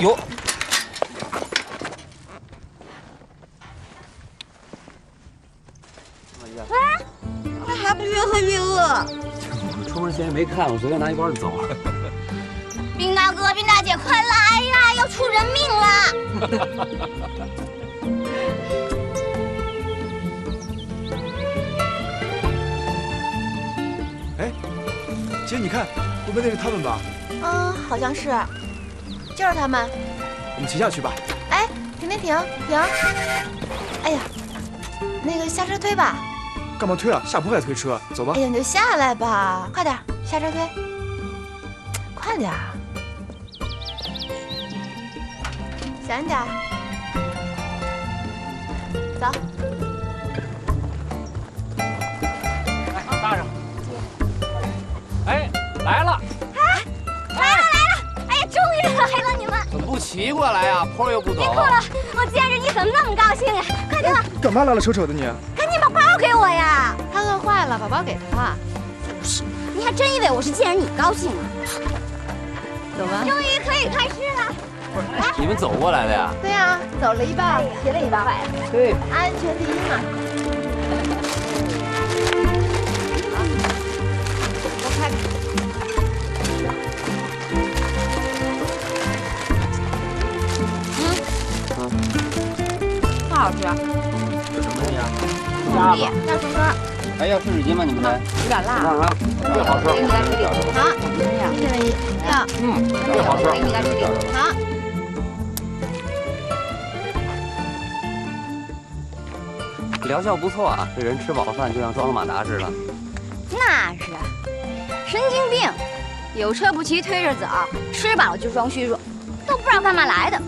有。哎，他还不越喝越饿。我出门前也没看，我随便拿一包就走。兵大哥、兵大姐，快来呀！要出人命了！哎，姐，你看，会不会那是他们吧？嗯，好像是，就是他们。我们骑下去吧。哎，停！哎呀，那个下车推吧。干嘛推啊？下坡还推车？走吧。哎呀，你就下来吧，快点，下车推，快点，小心点，走。来，搭上。哎，来了！来了！哎呀，终于来了，你们！怎么不骑过来呀？坡又不走。别哭了，我见着你怎么那么高兴呀？快点，干嘛拉拉扯扯的你？赶紧把包给我呀！他饿坏了，把包给他。你还真以为我是见着你高兴啊？走吧。终于可以开吃了。你们走过来的呀？对呀，走了一半，骑了一半，对，安全第一嘛。特好吃，这什么东西啊？红栗大熊干，哎，要吃纸巾吗？你们这？有点辣。尝尝，这好吃。给你来吃里。好，1人1。要。这好吃。给你来吃里。好。疗效不错啊，这人吃饱饭就像装了马达似的。那是，神经病，有车不骑推着走，吃饱了就装虚弱，都不知道干嘛来的。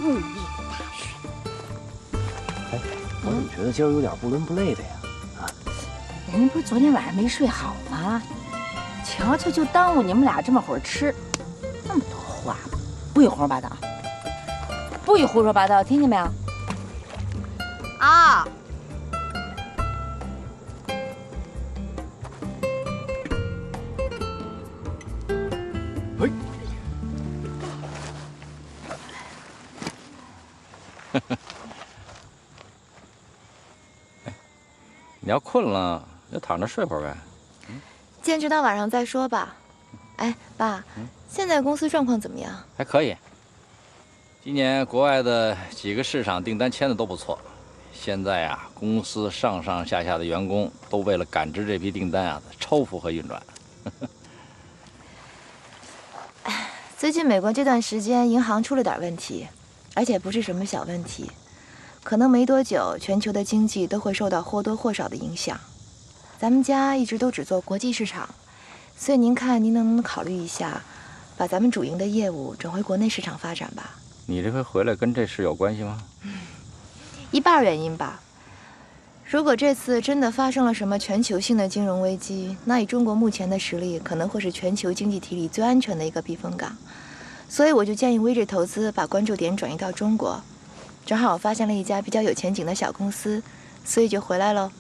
物业大学。哎，我怎么觉得今儿有点不伦不类的呀？啊，人家不是昨天晚上没睡好吗？瞧瞧，就耽误你们俩这么会儿吃，那么多话，不许胡说八道，不许胡说八道，听见没有？啊。嘿。你要困了，就躺着睡会儿呗。坚持到晚上再说吧。哎，爸，现在公司状况怎么样？还可以。今年国外的几个市场订单签的都不错。现在啊，公司上上下下的员工都为了赶制这批订单啊，超负荷运转。最近美国这段时间银行出了点问题，而且不是什么小问题，可能没多久全球的经济都会受到或多或少的影响。咱们家一直都只做国际市场，所以您看您能不能考虑一下，把咱们主营的业务转回国内市场发展吧？你这回回来跟这事有关系吗？一半原因吧。如果这次真的发生了什么全球性的金融危机，那以中国目前的实力，可能会是全球经济体里最安全的一个避风港。所以我就建议微智投资把关注点转移到中国。正好我发现了一家比较有前景的小公司，所以就回来喽。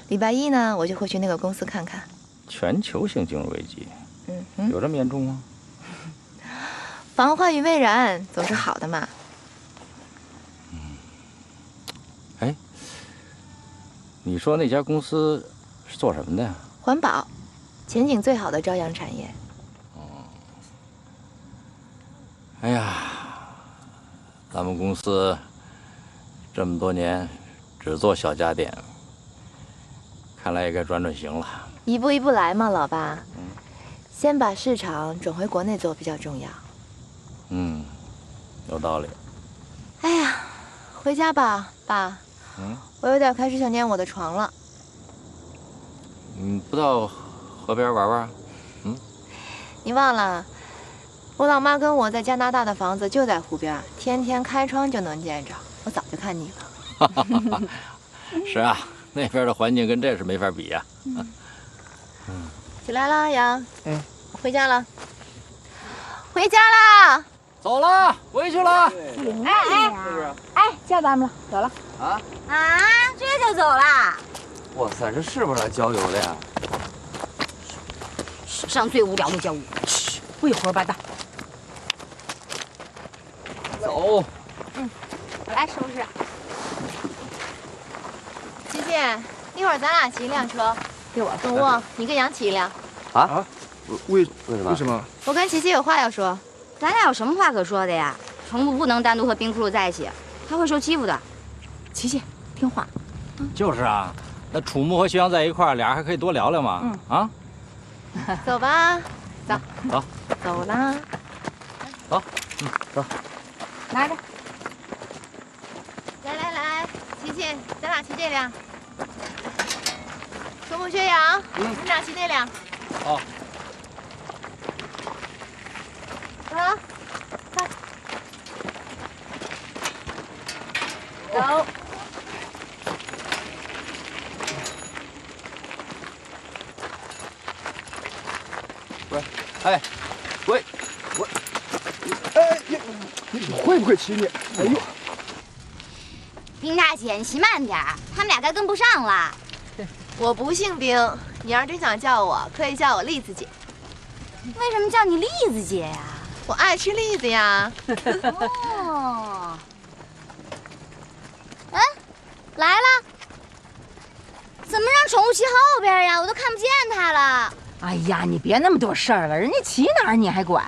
礼拜一呢，我就会去那个公司看看。全球性金融危机，有这么严重吗？防患于未然总是好的嘛。哎，你说那家公司是做什么的呀？环保，前景最好的朝阳产业。哎呀，咱们公司这么多年只做小家电，看来也该转转型了。一步一步来嘛，老爸。先把市场转回国内做比较重要。有道理。哎呀，回家吧，爸。我有点开始想念我的床了。你不到河边玩玩？你忘了，我老妈跟我在加拿大的房子就在湖边，天天开窗就能见着。我早就看腻了。是啊，那边的环境跟这是没法比呀。起来啦，杨。回家了。回家啦。走了，回去了。哎，叫咱们了，走了。啊，这就走啦？哇塞，这是不是来郊游的呀？史上最无聊的交易。不许胡说八道。走。我来收拾。琪琪，一会儿咱俩骑一辆车，给我跟我，你跟杨骑一辆。啊？为为什么？为什么？我跟琪琪有话要说。咱俩有什么话可说的呀？宠物不能单独和冰窟窿在一起，它会受欺负的。琪琪，听话。就是啊，那楚木和徐阳在一块儿，俩人还可以多聊聊嘛。啊，走吧，走，走，走啦。走，走。拿着。来，琪琪，咱俩骑这辆。楚木、薛洋，你们俩骑那辆。哦。走，快，走。喂，哎，喂，哎，你会不会骑你？哎呦，冰大姐，你骑慢点儿，他们俩该跟不上了。我不姓冰，你要是真想叫我，可以叫我栗子姐。为什么叫你栗子姐呀？我爱吃栗子呀。哦。哎，来了。怎么让宠物骑后边呀？我都看不见它了。哎呀，你别那么多事儿了，人家骑哪儿你还管？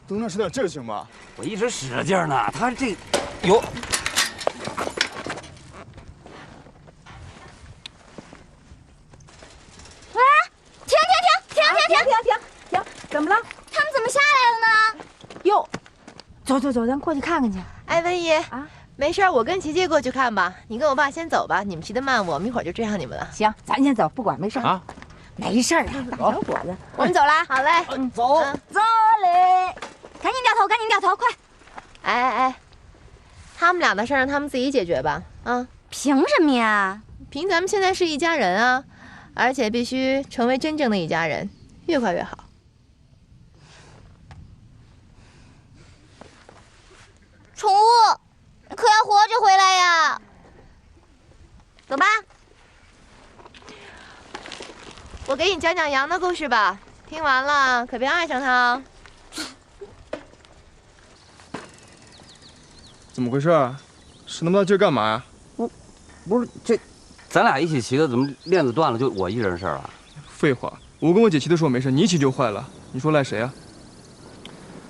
多长使点劲儿行吗？我一直使着劲儿呢，他这有。喂，停！停！怎么了？他们怎么下来了呢？哟，走，咱过去看看去。哎，文姨啊，没事儿，我跟琪琪过去看吧。你跟我爸先走吧，你们骑得慢，我们一会儿就追上你们了。行，咱先走，不管，没事啊，没事儿啊，大小伙子，我们走啦。好嘞，走。走嘞。赶紧掉头，快！哎，他们俩的事儿让他们自己解决吧。啊，凭什么呀？凭咱们现在是一家人啊，而且必须成为真正的一家人，越快越好。宠物，可要活着回来呀！走吧。我给你讲讲羊的故事吧，听完了可别爱上它哦。怎么回事啊？使那么大劲儿干嘛呀？不是这，咱俩一起骑的，怎么链子断了就我一人事儿了？废话，我跟我姐骑的时候没事，你一骑就坏了，你说赖谁啊？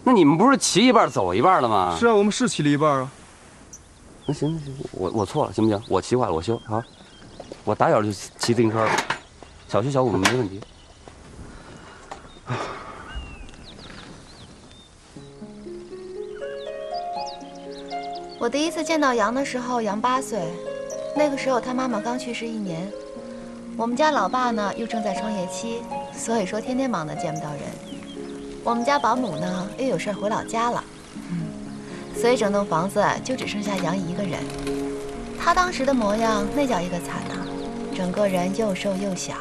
那你们不是骑一半走一半了吗？是啊，我们是骑了一半啊。那行，我错了，行不行？我骑坏了，我修好。我打小就骑自行车了，小学小五没问题。我第一次见到羊的时候，羊8岁，那个时候他妈妈刚去世1年，我们家老爸呢又正在创业期，所以说天天忙得见不到人。我们家保姆呢又有事回老家了，所以整栋房子就只剩下杨一个人。他当时的模样那叫一个惨啊，整个人又瘦又小，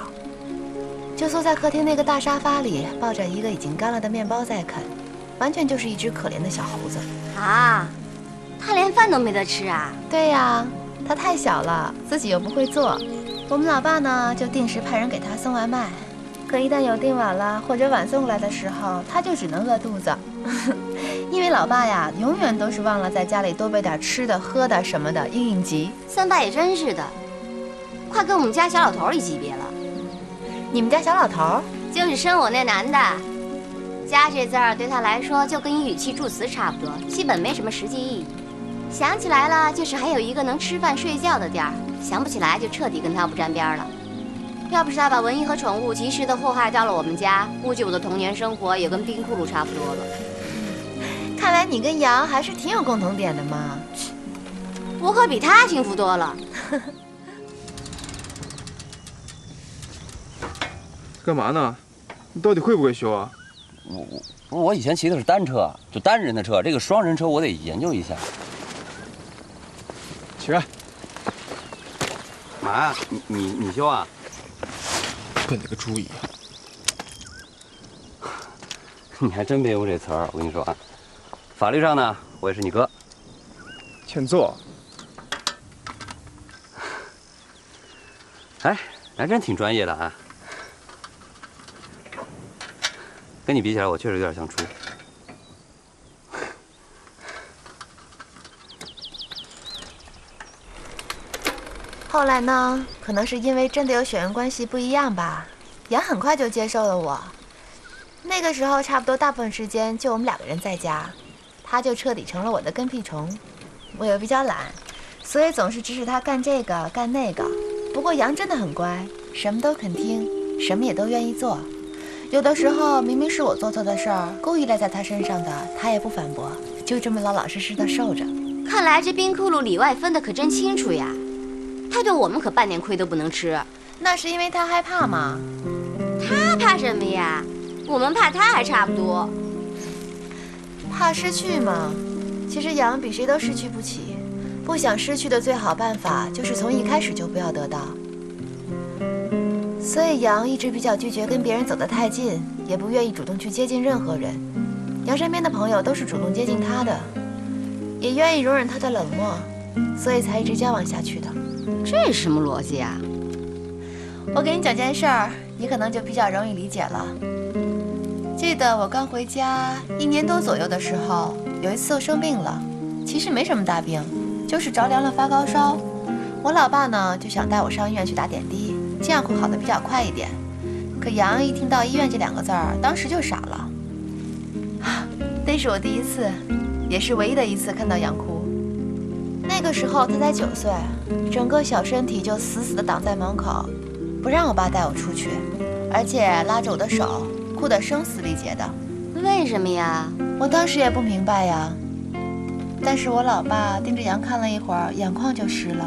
就坐在客厅那个大沙发里，抱着一个已经干了的面包在啃，完全就是一只可怜的小猴子啊！他连饭都没得吃啊！对呀，他太小了，自己又不会做。我们老爸呢就定时派人给他送外卖，可一旦有订晚了或者晚送过来的时候，他就只能饿肚子。因为老爸呀，永远都是忘了在家里多备点吃的、喝的什么的，应急。三爸也真是的，快跟我们家小老头一级别了。你们家小老头？就是生我那男的。家这字儿对他来说就跟一语气助词差不多，基本没什么实际意义。想起来了，就是还有一个能吃饭睡觉的地儿；想不起来，就彻底跟他不沾边了。要不是他把文艺和宠物及时的祸害到了我们家，估计我的童年生活也跟冰窟窿差不多了。看来你跟羊还是挺有共同点的嘛。我可比他幸福多了。干嘛呢？你到底会不会修啊？我以前骑的是单车，就单人的车，这个双人车我得研究一下。起来！干嘛呀？你修啊？笨得个猪一样。你还真别用这词儿，我跟你说啊，法律上呢，我也是你哥。欠揍。哎，还真挺专业的啊。跟你比起来，我确实有点像猪。后来呢，可能是因为真的有血缘关系不一样吧，杨很快就接受了我。那个时候差不多大部分时间就我们2个人在家，他就彻底成了我的跟屁虫。我又比较懒，所以总是指使他干这个干那个。不过杨真的很乖，什么都肯听，什么也都愿意做。有的时候明明是我做错的事儿，故意赖在他身上的，他也不反驳，就这么老老实实的受着。看来这冰窟窿里外分的可真清楚呀。他对我们可半点亏都不能吃。那是因为他害怕嘛。他怕什么呀？我们怕他还差不多。怕失去嘛。其实杨比谁都失去不起，不想失去的最好办法就是从一开始就不要得到。所以杨一直比较拒绝跟别人走得太近，也不愿意主动去接近任何人。杨身边的朋友都是主动接近他的，也愿意容忍他的冷漠，所以才一直交往下去的。这什么逻辑啊？我给你讲件事儿，你可能就比较容易理解了。记得我刚回家1年多左右的时候，有一次我生病了，其实没什么大病，就是着凉了发高烧。我老爸呢就想带我上医院去打点滴，这样会好得比较快一点。可杨一听到医院这2个字儿，当时就傻了。那是我第一次，也是唯一的一次看到杨哭。那个时候他才9岁，整个小身体就死死地挡在门口，不让我爸带我出去，而且拉着我的手，哭得声嘶力竭的。为什么呀？我当时也不明白呀，但是我老爸盯着杨看了一会儿，眼眶就湿了。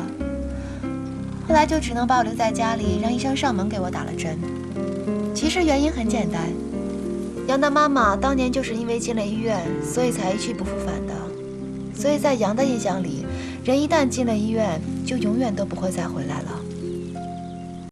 后来就只能把我留在家里，让医生上门给我打了针。其实原因很简单，杨的妈妈当年就是因为进了医院，所以才一去不复返的。所以在杨的印象里，人一旦进了医院，就永远都不会再回来了。